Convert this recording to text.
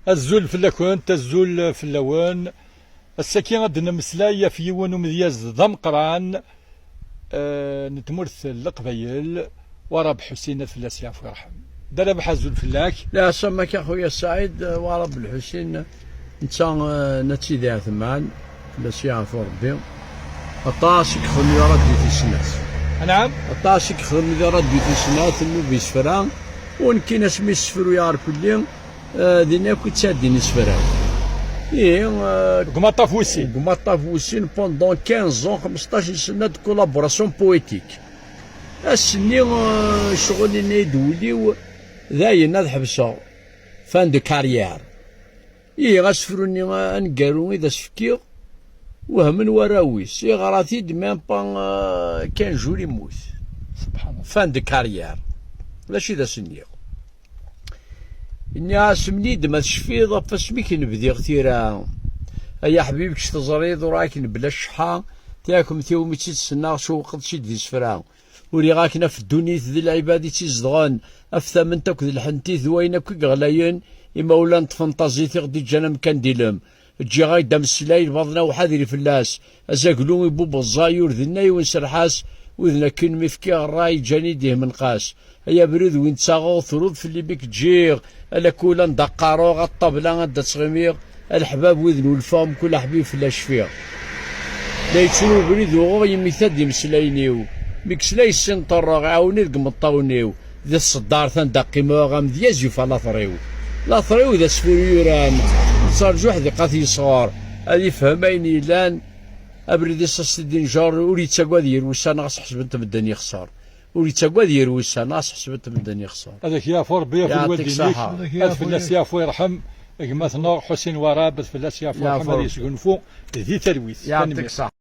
الزول في اللكون الزول في اللوان السكين غد نمسلايا في يوان ومذياز ضمقران نتمرث القبيل ورب حسين فلاس يعفو يرحم درب حزول فلاك. لا سمك اخويا السعيد ورب الحسين نتا نتسيدي ثمان فلاس يعفو ربي الطاسك خلني ردي في السنات. نعم الطاسك خلني ردي في السنات انه بيسفران ونكي ناس ميسفرو يعرف اللي دينا كنت سادين سفران. قماطة فوسين قماطة فوسين بوندون 15 15 سنة دو كولابوراسيون بويتيك. السني شغل اني يدولي داين هاد حبسه فان دو كارير. غاسفروني نقارو اذا سفكيغ وهم وراويس غراثي ميم با كان جور يموت. سبحان الله فان دو كارير ماشي ذا سني. إني عاسمني ما تشفيض فاسميك نبدي اغتيرا يا حبيبك تزريض وراك بلا الشحا تاكم تيومي تسنى شو قد شي دي سفرا وري غاكنا في الدنيا ذي العباد تيزدغان افتمنتك ذي الحنتي ذوينا كي غلاين اما ولا نتفنطازي غدي جانا مكان ديلم تجي غاي دام السلايل بعضنا وحاذري فلاس ازاكلو يبوب الزاير ذي الناي ونسرحاس وذنا كن مفكي الراي جاني ديه من قاس هيا بريد وين تساغو ثروض في اللي بيك تجيغ الا كولا ندقارو غالطبلة غادا تغميغ الحباب وذن والفام كل حبيب فلا شفيغ لا يتشنو بريد وغو يميثاد يمسلاينيو ميكسلاي السنطر عاوني ذك مطاونيو ذا الصدار ثندقي موغام دياز يفا لاثريو ذا سفيريوران نصارجو حدي قاثي صغار هذي فهميني لان ابريد يصص الدين جار ولي تاكواد يروسا ناقص حسبت مدني يخسر ولي تاكواد يروسا ناقص حسبت مدني يخسر. هذاك يا فور بيا في الوالدين هذا فلاس يافو يرحم مثلا حسين ورابط فلاس يافو يرحم هذا يسقنفو ذي تلويث. يعطيك صح.